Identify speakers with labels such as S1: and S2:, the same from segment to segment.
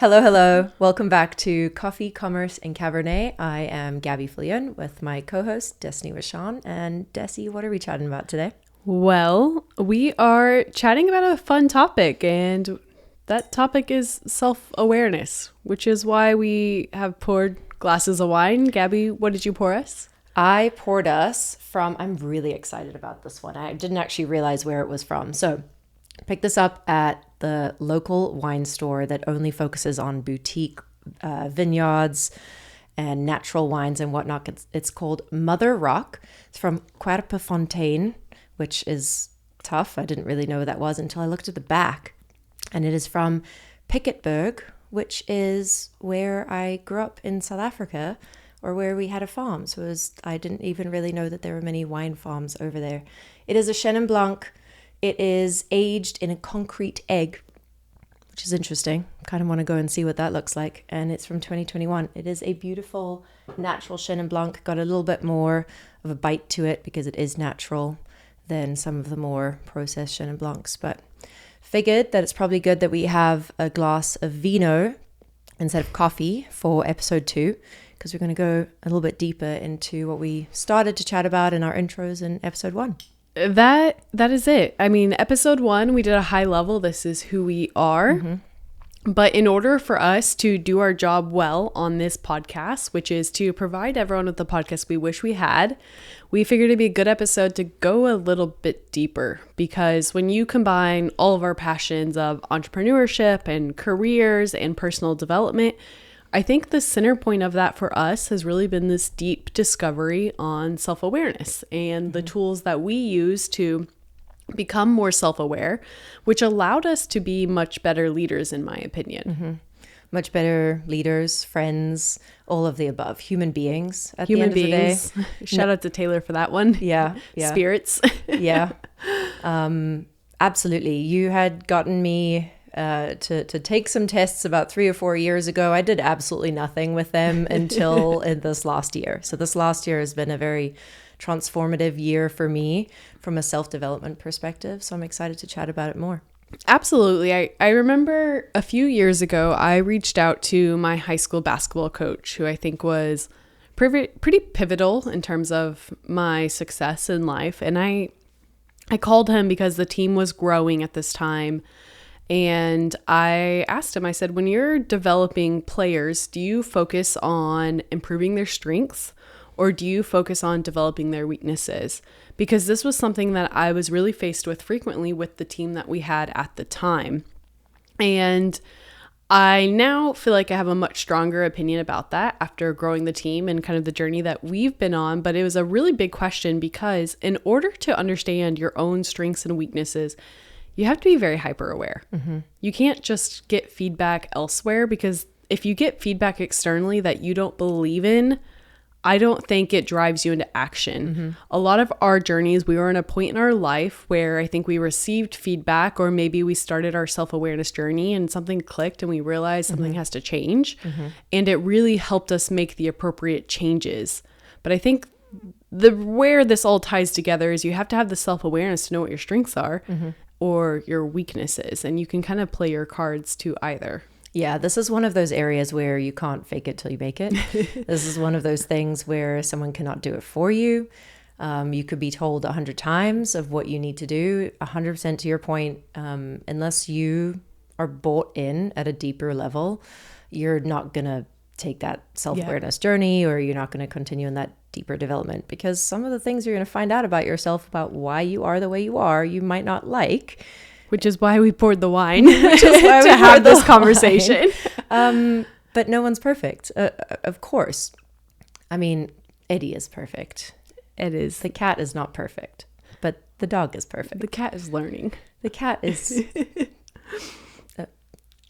S1: Hello, hello. Welcome back to Coffee, Commerce, and Cabernet. I am Gabi Viljoen with my co-host, Destaney Wishon. And Desi, what are we chatting about today?
S2: Well, we are chatting about a fun topic, and that topic is self-awareness, which is why we have poured glasses of wine. Gabi, what did you pour us?
S1: I poured us from, I'm really excited about this one. I didn't actually realize where it was from. So picked this up at the local wine store that only focuses on boutique vineyards and natural wines and whatnot. It's called Mother Rock. It's from Querpefontein, which is tough. I didn't really know what that was until I looked at the back. And it is from Piketberg, which is where I grew up in South Africa, or where we had a farm. So I didn't even really know that there were many wine farms over there. It is a Chenin Blanc. It is aged in a concrete egg, which is interesting. Kind of want to go and see what that looks like. And it's from 2021. It is a beautiful natural Chenin Blanc. Got a little bit more of a bite to it because it is natural than some of the more processed Chenin Blancs. But figured that it's probably good that we have a glass of vino instead of coffee for episode 2, because we're going to go a little bit deeper into what we started to chat about in our intros in episode 1.
S2: That is it. I mean, episode 1, we did a high level. This is who we are. Mm-hmm. But in order for us to do our job well on this podcast, which is to provide everyone with the podcast we wish we had, we figured it'd be a good episode to go a little bit deeper, because when you combine all of our passions of entrepreneurship and careers and personal development, I think the center point of that for us has really been this deep discovery on self-awareness and the tools that we use to become more self-aware, which allowed us to be much better leaders, in my opinion.
S1: Mm-hmm. Much better leaders, friends, all of the above, human beings at the end of the day.
S2: Shout out to Taylor for that one.
S1: Yeah.
S2: Spirits.
S1: Yeah. Absolutely. You had gotten me to take some tests about 3 or 4 years ago. I did absolutely nothing with them until in this last year. So this last year has been a very transformative year for me from a self-development perspective. So I'm excited to chat about it more.
S2: Absolutely. I remember a few years ago, I reached out to my high school basketball coach, who I think was pretty pivotal in terms of my success in life. And I called him because the team was growing at this time. And I asked him, I said, when you're developing players, do you focus on improving their strengths, or do you focus on developing their weaknesses? Because this was something that I was really faced with frequently with the team that we had at the time. And I now feel like I have a much stronger opinion about that after growing the team and kind of the journey that we've been on. But it was a really big question, because in order to understand your own strengths and weaknesses, you have to be very hyper aware. Mm-hmm. You can't just get feedback elsewhere, because if you get feedback externally that you don't believe in, I don't think it drives you into action. Mm-hmm. A lot of our journeys, we were in a point in our life where I think we received feedback, or maybe we started our self-awareness journey and something clicked and we realized something has to change. Mm-hmm. And it really helped us make the appropriate changes. But I think where this all ties together is you have to have the self-awareness to know what your strengths are. Mm-hmm. or your weaknesses, and you can kind of play your cards to either.
S1: Yeah, this is one of those areas where you can't fake it till you make it. This is one of those things where someone cannot do it for you. You could be told 100 times of what you need to do, 100% to your point. Unless you are bought in at a deeper level, you're not going to take that self-awareness journey, or you're not going to continue in that deeper development, because some of the things you're going to find out about yourself, about why you are the way you are, you might not like.
S2: Which is why we poured the wine to have this conversation.
S1: But no one's perfect, of course. I mean, Eddie is perfect.
S2: It is.
S1: The cat is not perfect, but the dog is perfect.
S2: The cat is learning.
S1: The cat is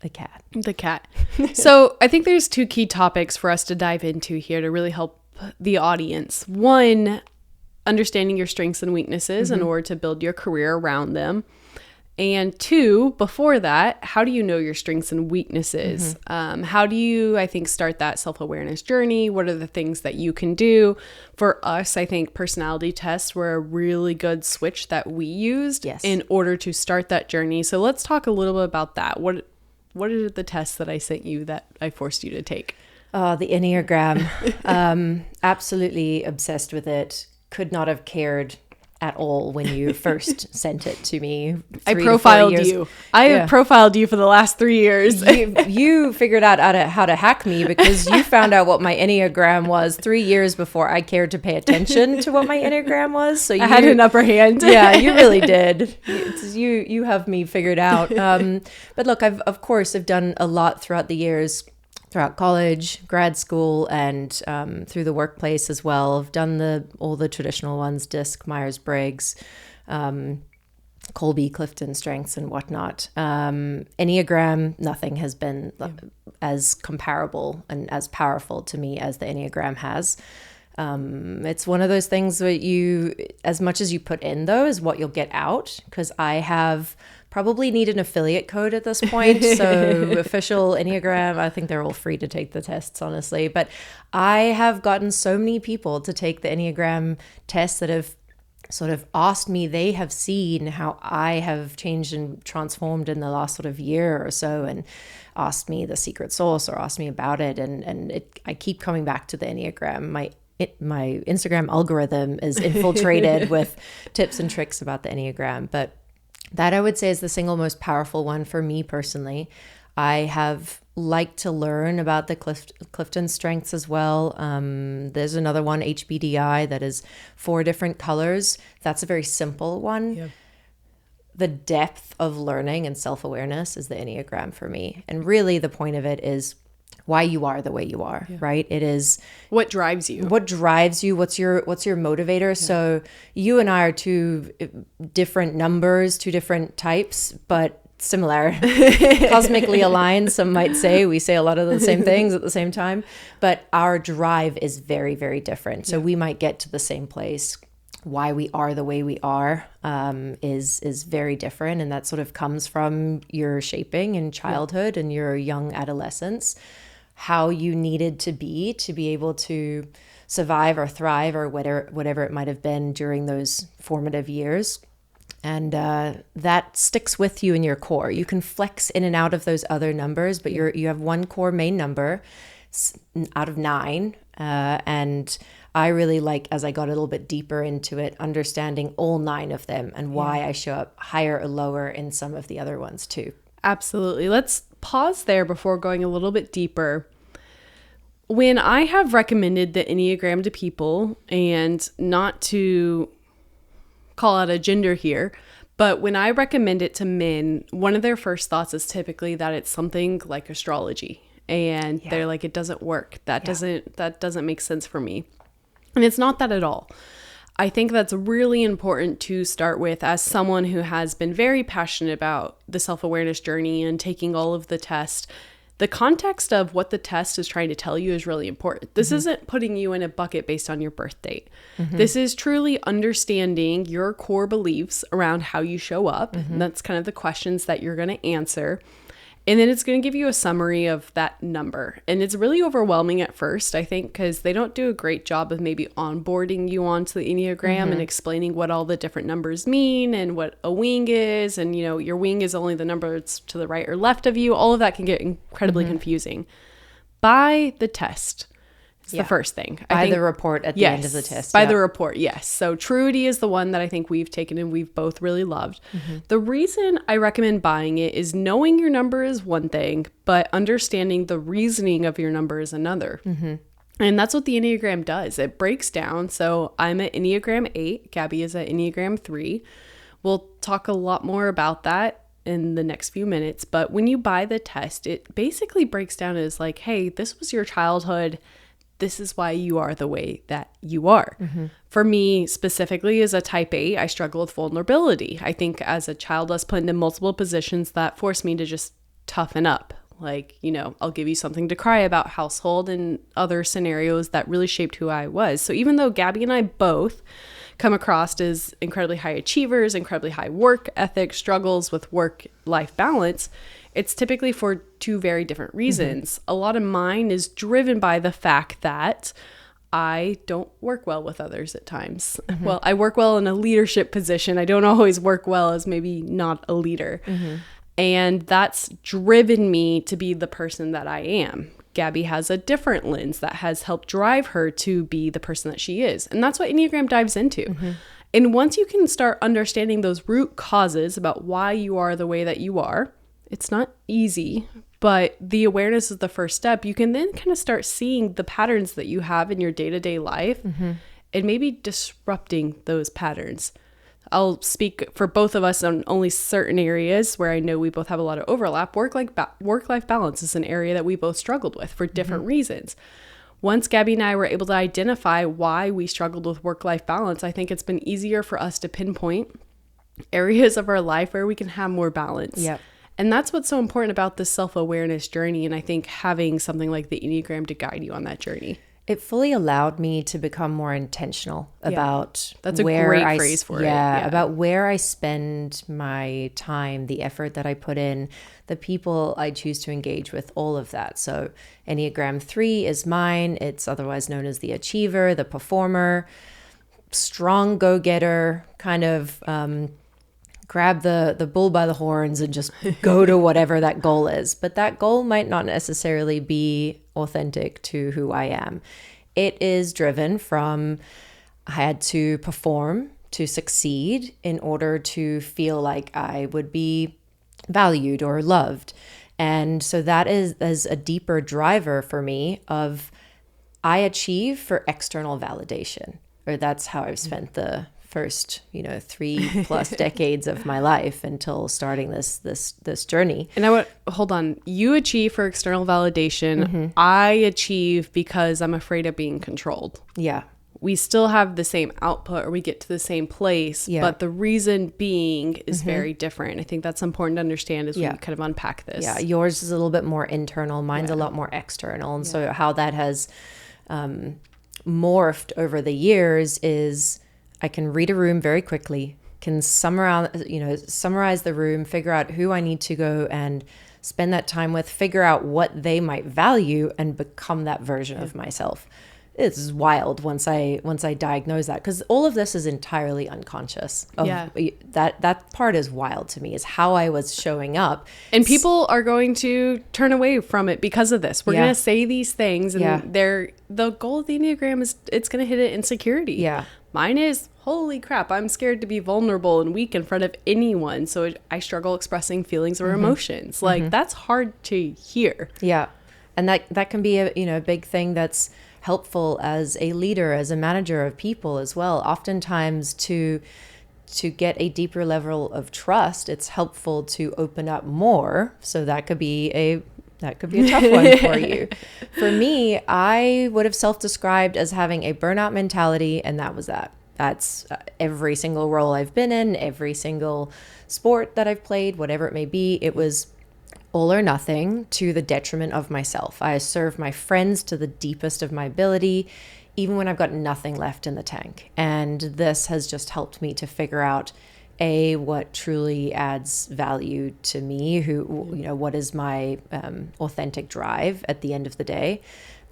S1: a cat.
S2: The cat. So I think there's 2 key topics for us to dive into here to really help the audience. One, understanding your strengths and weaknesses in order to build your career around them. And 2, before that, how do you know your strengths and weaknesses? How do you, I think, start that self-awareness journey? What are the things that you can do? For us, I think personality tests were a really good switch that we used in order to start that journey. So let's talk a little bit about that. what are the tests that I sent you that I forced you to take?
S1: Oh, the Enneagram. Absolutely obsessed with it. Could not have cared at all when you first sent it to me.
S2: I profiled you. I have profiled you for the last 3 years.
S1: You figured out how to hack me because you found out what my Enneagram was 3 years before I cared to pay attention to what my Enneagram was. So
S2: I had an upper hand.
S1: Yeah, you really did. You have me figured out. But look, of course I've done a lot throughout the years, throughout college, grad school, and through the workplace as well. I've done all the traditional ones, DISC, Myers-Briggs, Colby, Clifton Strengths, and whatnot. Enneagram, nothing has been as comparable and as powerful to me as the Enneagram has. It's one of those things where as much as you put in though, is what you'll get out, because I have probably need an affiliate code at this point. So official Enneagram, I think they're all free to take the tests, honestly. But I have gotten so many people to take the Enneagram tests that have sort of asked me, they have seen how I have changed and transformed in the last sort of year or so, and asked me the secret sauce or asked me about it. And I keep coming back to the Enneagram. My Instagram algorithm is infiltrated with tips and tricks about the Enneagram. But that I would say is the single most powerful one for me personally. I have liked to learn about the Clifton Strengths as well. There's another one, HBDI, that is 4 different colors. That's a very simple one. Yep. The depth of learning and self-awareness is the Enneagram for me. And really the point of it is why you are the way you are, right? It is
S2: what drives you.
S1: What's your motivator? Yeah. So you and I are 2 different numbers, 2 different types, but similar, cosmically aligned. Some might say we say a lot of the same things at the same time, but our drive is very, very different. So we might get to the same place. Why we are the way we are is very different, and that sort of comes from your shaping in childhood and your young adolescence. How you needed to be able to survive or thrive or whatever it might have been during those formative years. And that sticks with you in your core. You can flex in and out of those other numbers, but you have one core main number out of 9. And I really like, as I got a little bit deeper into it, understanding all 9 of them and why I show up higher or lower in some of the other ones too.
S2: Absolutely. Let's pause there before going a little bit deeper. When I have recommended the Enneagram to people, and not to call out a gender here, but when I recommend it to men, one of their first thoughts is typically that it's something like astrology. And they're like, it doesn't work. That doesn't make sense for me. And it's not that at all. I think that's really important to start with as someone who has been very passionate about the self-awareness journey and taking all of the tests. The context of what the test is trying to tell you is really important. This isn't putting you in a bucket based on your birth date. This is truly understanding your core beliefs around how you show up. And that's kind of the questions that you're going to answer. And then it's going to give you a summary of that number. And it's really overwhelming at first, I think, because they don't do a great job of maybe onboarding you onto the Enneagram and explaining what all the different numbers mean and what a wing is. And, you know, your wing is only the number that's to the right or left of you. All of that can get incredibly confusing. Buy the test. It's the first thing.
S1: Buy the report at the end of the test.
S2: Buy the report, yes. So Truity is the one that I think we've taken and we've both really loved. The reason I recommend buying it is knowing your number is one thing, but understanding the reasoning of your number is another. And that's what the Enneagram does. It breaks down. So I'm at Enneagram 8. Gabi is at Enneagram 3. We'll talk a lot more about that in the next few minutes. But when you buy the test, it basically breaks down as like, hey, this was your childhood. This is why you are the way that you are. For me specifically as a type 8, I struggle with vulnerability. I think as a child I was put into multiple positions that forced me to just toughen up. Like, you know, I'll give you something to cry about, household and other scenarios that really shaped who I was. So even though Gabi and I both come across as incredibly high achievers, incredibly high work ethic, struggles with work-life balance, it's typically for 2 very different reasons. A lot of mine is driven by the fact that I don't work well with others at times. Well, I work well in a leadership position. I don't always work well as maybe not a leader. And that's driven me to be the person that I am. Gabi has a different lens that has helped drive her to be the person that she is. And that's what Enneagram dives into. Mm-hmm. And once you can start understanding those root causes about why you are the way that you are, it's not easy, but the awareness is the first step. You can then kind of start seeing the patterns that you have in your day-to-day life and maybe disrupting those patterns. I'll speak for both of us on only certain areas where I know we both have a lot of overlap. Work-life balance is an area that we both struggled with for different reasons. Once Gabi and I were able to identify why we struggled with work-life balance, I think it's been easier for us to pinpoint areas of our life where we can have more balance.
S1: Yep.
S2: And that's what's so important about this self-awareness journey. And I think having something like the Enneagram to guide you on that journey.
S1: It fully allowed me to become more intentional about
S2: that's a great phrase for it.
S1: Yeah, about where I spend my time, the effort that I put in, the people I choose to engage with, all of that. So Enneagram 3 is mine. It's otherwise known as the achiever, the performer, strong go-getter, kind of grab the bull by the horns and just go to whatever that goal is. But that goal might not necessarily be authentic to who I am. It is driven from I had to perform to succeed in order to feel like I would be valued or loved. And so that is a deeper driver for me of I achieve for external validation, or that's how I've spent the first 3+ decades of my life until starting this journey.
S2: And hold on, you achieve for external validation. I achieve because I'm afraid of being controlled.
S1: Yeah,
S2: we still have the same output, or we get to the same place, but the reason being is very different. I think that's important to understand as we kind of unpack this.
S1: Yeah, yours is a little bit more internal, mine's a lot more external. And so how that has morphed over the years is I can read a room very quickly, can summarize the room, figure out who I need to go and spend that time with, figure out what they might value, and become that version of myself. It's wild once I diagnose that, because all of this is entirely unconscious. That part is wild to me, is how I was showing up.
S2: And people are going to turn away from it because of this. We're going to say these things, and the goal of the Enneagram is it's going to hit an insecurity.
S1: Yeah.
S2: Mine is, holy crap, I'm scared to be vulnerable and weak in front of anyone. So I struggle expressing feelings or emotions. Like, that's hard to hear.
S1: Yeah. And that can be a big thing that's helpful as a leader, as a manager of people as well. Oftentimes to get a deeper level of trust, it's helpful to open up more. So that could be a tough one for you. For me, I would have self-described as having a burnout mentality, and that was that. That's every single role I've been in, every single sport that I've played, whatever it may be. It was all or nothing to the detriment of myself. I serve my friends to the deepest of my ability, even when I've got nothing left in the tank. And this has just helped me to figure out what truly adds value to me, what is my authentic drive at the end of the day,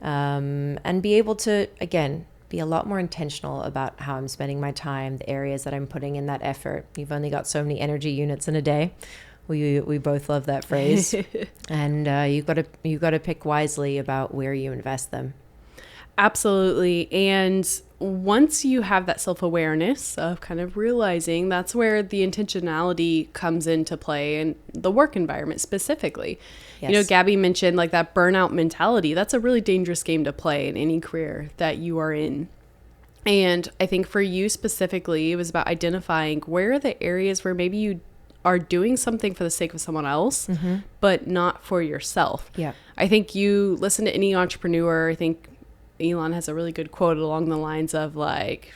S1: and be able to, again, be a lot more intentional about how I'm spending my time, the areas that I'm putting in that effort. You've only got so many energy units in a day. We both love that phrase. And you've got to pick wisely about where you invest them.
S2: Absolutely. And once you have that self-awareness of kind of realizing, that's where the intentionality comes into play in the work environment specifically. Yes. Gabi mentioned like that burnout mentality. That's a really dangerous game to play in any career that you are in. And I think for you specifically, it was about identifying where are the areas where maybe you are doing something for the sake of someone else, but not for yourself. Yeah. I think you listen to any entrepreneur. I think Elon has a really good quote along the lines of like,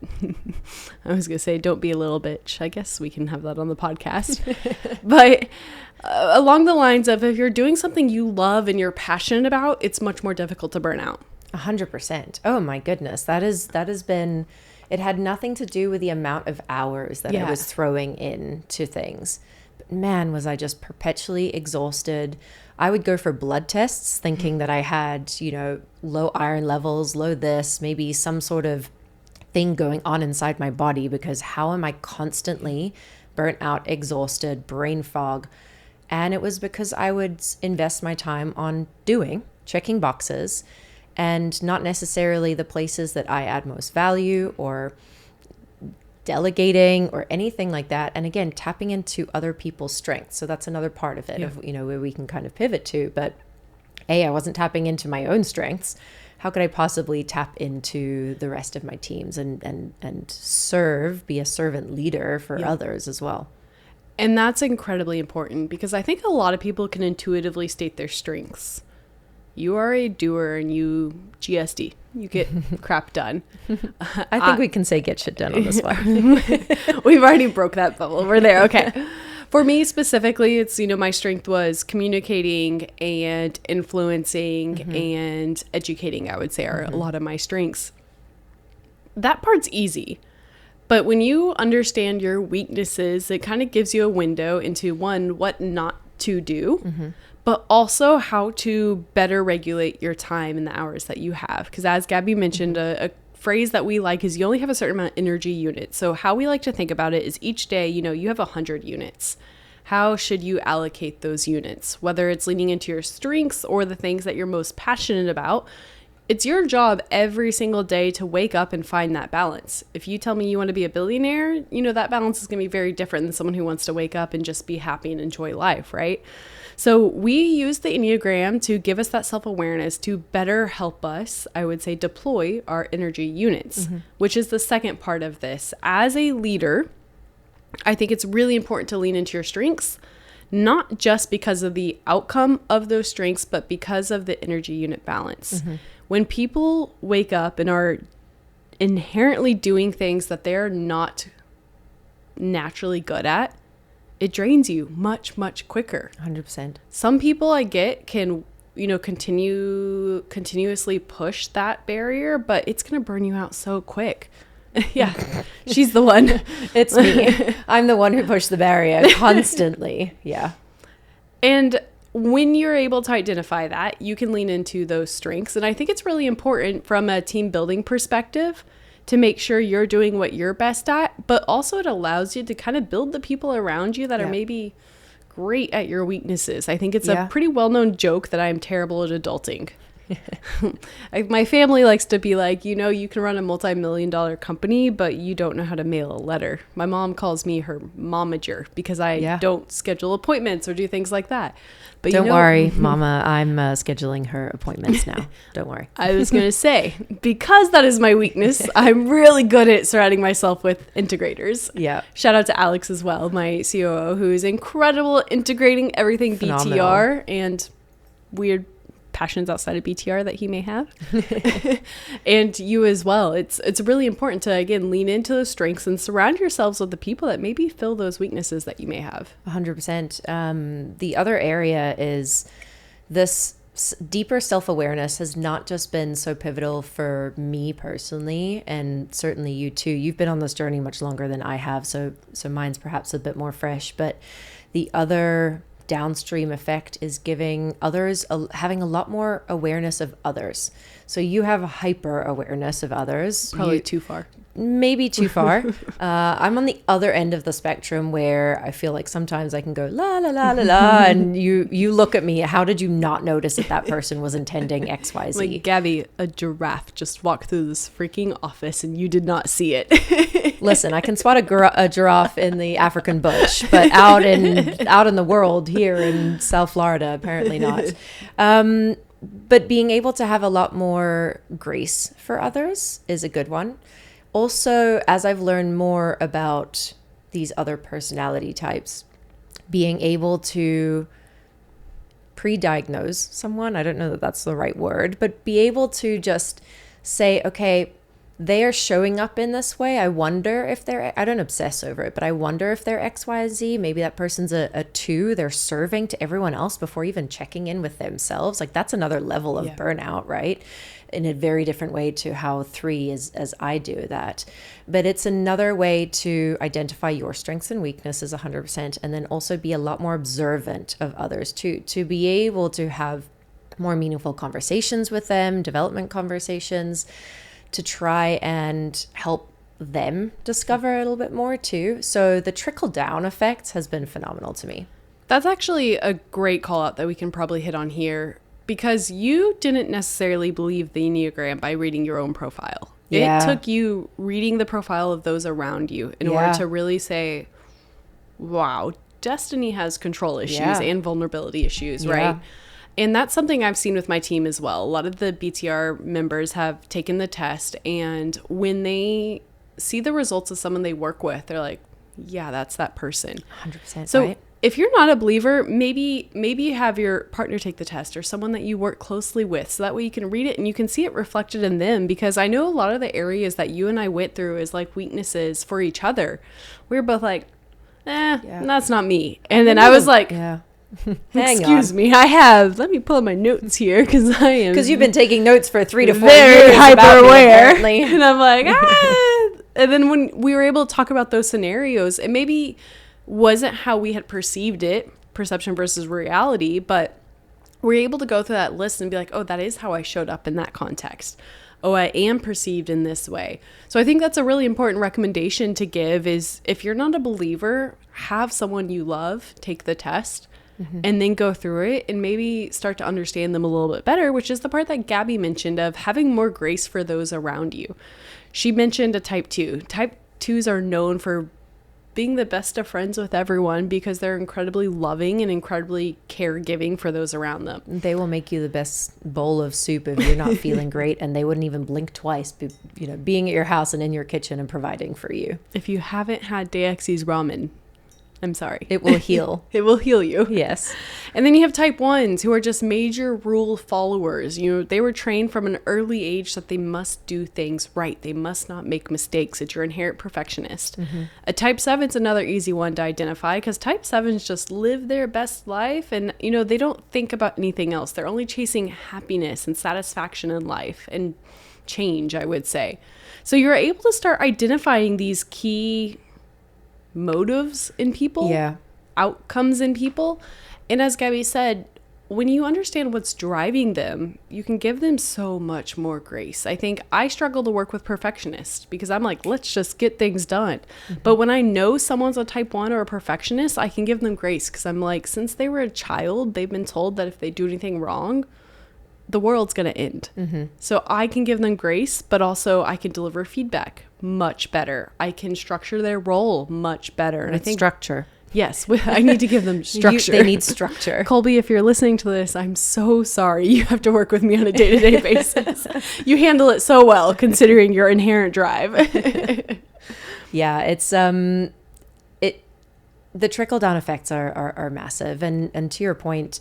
S2: I was going to say, don't be a little bitch. I guess we can have that on the podcast. But along the lines of, if you're doing something you love and you're passionate about, it's much more difficult to burn out.
S1: 100%. Oh my goodness. That has been, it had nothing to do with the amount of hours that I was throwing into things. But man, was I just perpetually exhausted. I would go for blood tests thinking that I had, low iron levels, low this, maybe some sort of thing going on inside my body, because how am I constantly burnt out, exhausted, brain fog, And it was because I would invest my time on checking boxes, and not necessarily the places that I add most value or delegating or anything like that. And again, tapping into other people's strengths. So that's another part of it, of, where we can kind of pivot to. But I wasn't tapping into my own strengths. How could I possibly tap into the rest of my teams and be a servant leader for others as well?
S2: And that's incredibly important, because I think a lot of people can intuitively state their strengths. You are a doer and you GSD. You get crap done.
S1: I think we can say get shit done on this one.
S2: We've already broke that bubble. We're there. Okay. For me specifically, it's, my strength was communicating and influencing and educating, I would say, are a lot of my strengths. That part's easy. But when you understand your weaknesses, it kind of gives you a window into, one, what not to do, but also how to better regulate your time and the hours that you have. Because as Gabi mentioned, a phrase that we like is you only have a certain amount of energy units. So how we like to think about it is each day, you have 100 units. How should you allocate those units? Whether it's leaning into your strengths or the things that you're most passionate about, it's your job every single day to wake up and find that balance. If you tell me you want to be a billionaire, that balance is going to be very different than someone who wants to wake up and just be happy and enjoy life, right? So we use the Enneagram to give us that self-awareness to better help us, I would say, deploy our energy units, which is the second part of this. As a leader, I think it's really important to lean into your strengths, not just because of the outcome of those strengths, but because of the energy unit balance. When people wake up and are inherently doing things that they're not naturally good at, it drains you much, much quicker.
S1: 100%.
S2: Some people I get can, continuously push that barrier, but it's going to burn you out so quick. Yeah, she's the one.
S1: It's me. I'm the one who pushed the barrier constantly. Yeah.
S2: And when you're able to identify that, you can lean into those strengths. And I think it's really important from a team building perspective to make sure you're doing what you're best at, but also it allows you to kind of build the people around you that are maybe great at your weaknesses. I think it's a pretty well-known joke that I'm terrible at adulting. My family likes to be like, you can run a multi-million-dollar company, but you don't know how to mail a letter. My mom calls me her momager because I don't schedule appointments or do things like that. But
S1: don't worry, Mama, I'm scheduling her appointments now. Don't worry.
S2: I was going to say, because that is my weakness, I'm really good at surrounding myself with integrators.
S1: Yeah.
S2: Shout out to Alex as well, my COO, who is incredible at integrating everything Phenomenal. BTR and weird passions outside of BTR that he may have. And you as well. It's really important to, again, lean into those strengths and surround yourselves with the people that maybe fill those weaknesses that you may have.
S1: 100%. The other area is this deeper self-awareness has not just been so pivotal for me personally, and certainly you too. You've been on this journey much longer than I have, so mine's perhaps a bit more fresh, but the other downstream effect is giving others having a lot more awareness of others. So you have a hyper awareness of others.
S2: Probably too far.
S1: Maybe too far. I'm on the other end of the spectrum where I feel like sometimes I can go la la la la la, and you look at me. How did you not notice that person was intending X, Y, Z?
S2: Like, Gabi, a giraffe just walked through this freaking office and you did not see it.
S1: Listen, I can spot a giraffe in the African bush, but out in the world here in South Florida, apparently not. But being able to have a lot more grace for others is a good one. Also, as I've learned more about these other personality types, being able to pre-diagnose someone, I don't know that that's the right word, but be able to just say, okay, they are showing up in this way. I wonder if I don't obsess over it, but I wonder if they're X, Y, Z. Maybe that person's a 2. They're serving to everyone else before even checking in with themselves. Like, that's another level of burnout, right? In a very different way to how 3 is as I do that. But it's another way to identify your strengths and weaknesses 100%, and then also be a lot more observant of others to be able to have more meaningful conversations with them, development conversations, to try and help them discover a little bit more too. So the trickle down effect has been phenomenal to me.
S2: That's actually a great call out that we can probably hit on here, because you didn't necessarily believe the Enneagram by reading your own profile.
S1: Yeah.
S2: It took you reading the profile of those around you in order to really say, wow, Destaney has control issues and vulnerability issues, right? And that's something I've seen with my team as well. A lot of the BTR members have taken the test, and when they see the results of someone they work with, they're like, yeah, that's that person.
S1: 100%.
S2: So
S1: right?
S2: if you're not a believer, maybe you have your partner take the test, or someone that you work closely with, so that way you can read it and you can see it reflected in them. Because I know a lot of the areas that you and I went through as like weaknesses for each other, we were both like, that's not me. And then I was like, excuse me, let me pull up my notes here, because
S1: you've been taking notes for 3 to 4
S2: very
S1: years
S2: hyper aware.
S1: And
S2: I'm like, And then when we were able to talk about those scenarios, it maybe wasn't how we had perceived it, perception versus reality, but we're able to go through that list and be like, oh, that is how I showed up in that context. Oh, I am perceived in this way. So I think that's a really important recommendation to give, is if you're not a believer, have someone you love take the test and then go through it and maybe start to understand them a little bit better, which is the part that Gabi mentioned of having more grace for those around you. She mentioned a type 2. Type 2s are known for being the best of friends with everyone because they're incredibly loving and incredibly caregiving for those around them.
S1: They will make you the best bowl of soup if you're not feeling great, and they wouldn't even blink twice, being at your house and in your kitchen and providing for you.
S2: If you haven't had Daexi's ramen, I'm sorry.
S1: It will heal.
S2: It will heal you.
S1: Yes.
S2: And then you have type 1s who are just major rule followers. They were trained from an early age that they must do things right. They must not make mistakes. It's your inherent perfectionist. A type 7's another easy one to identify, because type 7s just live their best life, and they don't think about anything else. They're only chasing happiness and satisfaction in life and change, I would say. So you're able to start identifying these key motives in people, outcomes in people. And as Gabi said, when you understand what's driving them, you can give them so much more grace. I think I struggle to work with perfectionists because I'm like, let's just get things done. But when I know someone's a type 1 or a perfectionist, I can give them grace, because I'm like, since they were a child, they've been told that if they do anything wrong, the world's going to end. So I can give them grace, but also I can deliver feedback much better. I can structure their role much better. And I think
S1: structure.
S2: Yes, I need to give them structure.
S1: They need structure.
S2: Colby, if you're listening to this, I'm so sorry. You have to work with me on a day-to-day basis. You handle it so well, considering your inherent drive.
S1: Yeah, it's the trickle-down effects are massive. And to your point,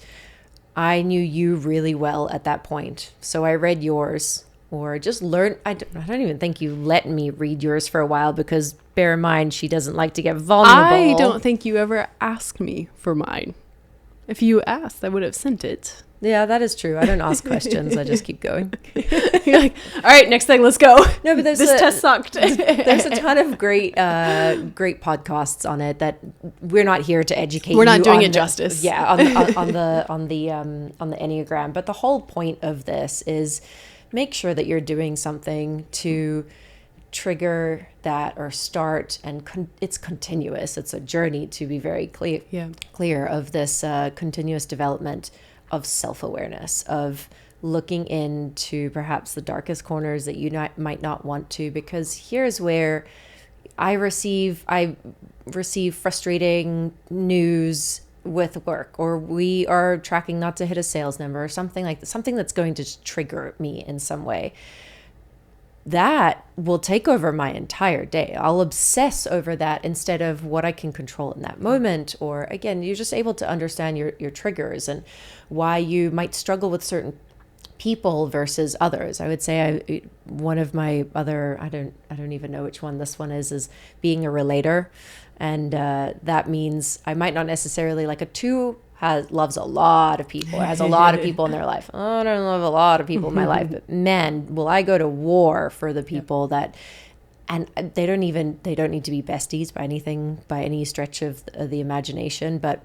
S1: I knew you really well at that point. So I read yours, or just learned. I don't even think you let me read yours for a while, because bear in mind, she doesn't like to get vulnerable.
S2: I don't think you ever asked me for mine. If you asked, I would have sent it.
S1: Yeah, that is true. I don't ask questions. I just keep going.
S2: You're like, all right, next thing, let's go.
S1: No, but this
S2: test sucked.
S1: There's a ton of great podcasts on it that we're not here to educate.
S2: We're not doing
S1: it
S2: justice.
S1: Yeah, on the Enneagram. But the whole point of this is make sure that you're doing something to trigger that or start, and it's continuous. It's a journey, to be very clear of this continuous development of self-awareness, of looking into perhaps the darkest corners that you might not want to, because here's where I receive frustrating news with work, or we are tracking not to hit a sales number, or something like that, something that's going to trigger me in some way. That will take over my entire day. I'll obsess over that instead of what I can control in that moment. Or again, you're just able to understand your triggers and why you might struggle with certain people versus others. I would say one of my other, I don't even know which one this one is being a relator. And that means I might not necessarily, like a 2 loves a lot of people, has a lot of people in their life. I don't love a lot of people in my life, but man, will I go to war for the people that, and they don't need to be besties by any stretch of the imagination, but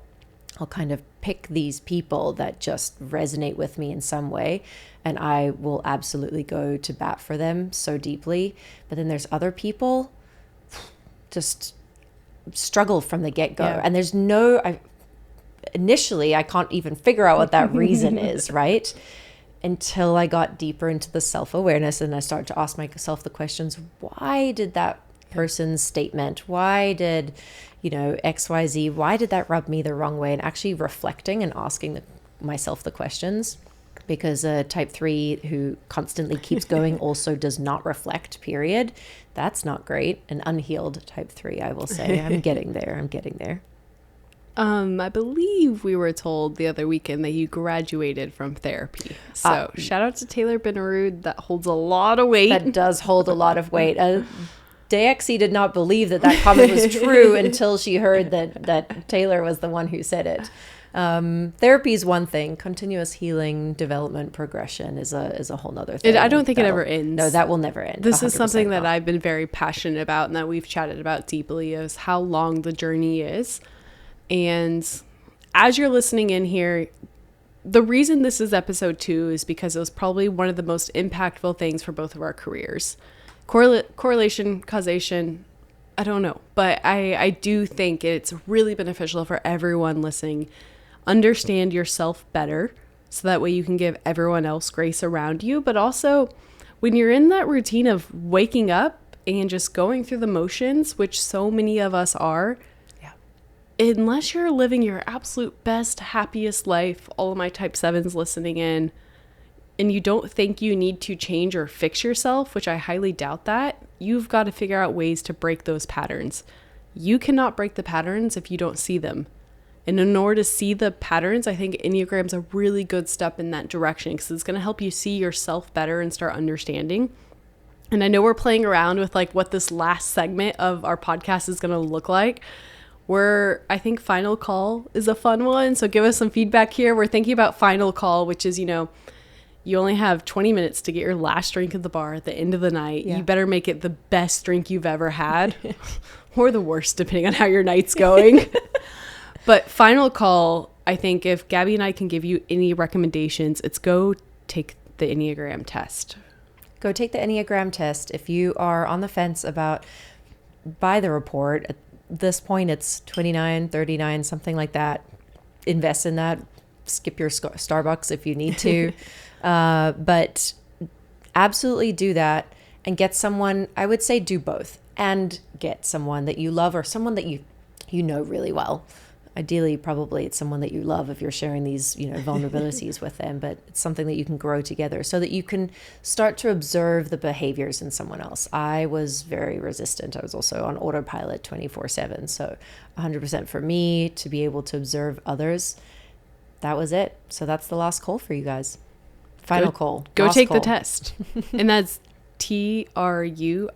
S1: I'll kind of pick these people that just resonate with me in some way, and I will absolutely go to bat for them so deeply. But then there's other people just struggle from the get-go, and there's no, initially I can't even figure out what that reason is, right? Until I got deeper into the self-awareness and I started to ask myself the questions, why did that person's statement, why did, XYZ, why did that rub me the wrong way? And actually reflecting and asking myself the questions, because a type 3 who constantly keeps going also does not reflect, period. That's not great. An unhealed type 3, I will say. I'm getting there.
S2: I believe we were told the other weekend that you graduated from therapy. So shout out to Taylor Binnerud. That holds a lot of weight.
S1: That does hold a lot of weight. Dexy did not believe that comment was true until she heard that Taylor was the one who said it. Therapy is one thing. Continuous healing, development, progression is a whole nother thing.
S2: I don't think it ever ends.
S1: No, that will never end.
S2: This is something that I've been very passionate about and that we've chatted about deeply, is how long the journey is. And as you're listening in here, the reason this is episode 2 is because it was probably one of the most impactful things for both of our careers. Correlation, causation, I don't know. But I do think it's really beneficial for everyone listening. Understand yourself better so that way you can give everyone else grace around you. But also, when you're in that routine of waking up and just going through the motions, which so many of us are, unless you're living your absolute best, happiest life, all of my type 7s listening in, and you don't think you need to change or fix yourself, which I highly doubt that, you've got to figure out ways to break those patterns. You cannot break the patterns if you don't see them. And in order to see the patterns, I think Enneagram's a really good step in that direction, because it's going to help you see yourself better and start understanding. And I know we're playing around with like what this last segment of our podcast is going to look like. I think final call is a fun one. So give us some feedback here. We're thinking about final call, which is, you only have 20 minutes to get your last drink at the bar at the end of the night. Yeah. You better make it the best drink you've ever had or the worst, depending on how your night's going. But final call, I think if Gabi and I can give you any recommendations, it's go take the Enneagram test.
S1: Go take the Enneagram test. If you are on the fence about buy the report, at this point it's 29, 39, something like that. Invest in that. Skip your Starbucks if you need to. But absolutely do that and get someone, I would say do both, and get someone that you love or someone that you know really well. Ideally, probably it's someone that you love if you're sharing these, vulnerabilities with them, but it's something that you can grow together so that you can start to observe the behaviors in someone else. I was very resistant. I was also on autopilot 24/7. So 100% for me to be able to observe others, that was it. So that's the last call for you guys. Final call.
S2: Go take the test. And that's TRUITY.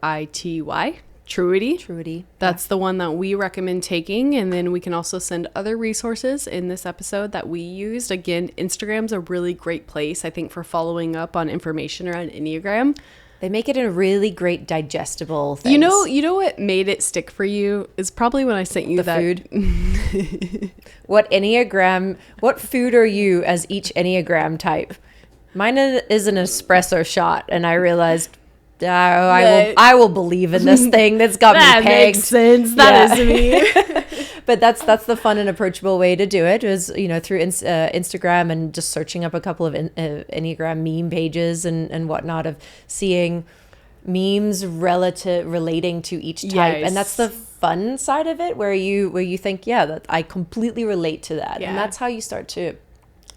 S2: Truity. That's the one that we recommend taking. And then we can also send other resources in this episode that we used. Again, Instagram's a really great place, I think, for following up on information around Enneagram.
S1: They make it a really great digestible thing.
S2: You know what made it stick for you is probably when I sent you that
S1: food. What food are you as each Enneagram type? Mine is an espresso shot, and I realized I will believe in this thing that's got me pegged.
S2: That makes sense. That is me.
S1: But that's the fun and approachable way to do it, is through Instagram and just searching up a couple of Enneagram meme pages and whatnot, of seeing memes relating to each type. Yes. And that's the fun side of it, where you think, that I completely relate to that. Yeah. And that's how you start to,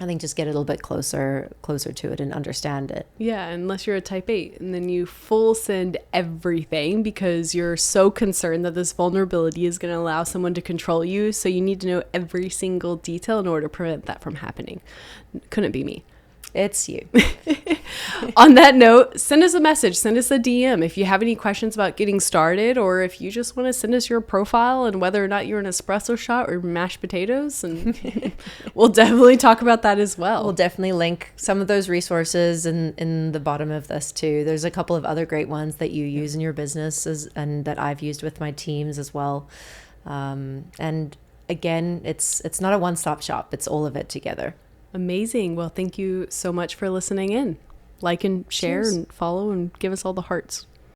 S1: I think, just get a little bit closer to it and understand it.
S2: Yeah, unless you're a type 8, and then you full send everything because you're so concerned that this vulnerability is going to allow someone to control you. So you need to know every single detail in order to prevent that from happening. Couldn't be me.
S1: It's you.
S2: On that note, send us a message, send us a DM if you have any questions about getting started, or if you just want to send us your profile and whether or not you're an espresso shot or mashed potatoes, and we'll definitely talk about that as well.
S1: We'll definitely link some of those resources in the bottom of this too. There's a couple of other great ones that you use in your businesses and that I've used with my teams as well. And again, it's not a one-stop shop. It's all of it together.
S2: Amazing. Well, thank you so much for listening in. Like and share and follow and give us all the hearts.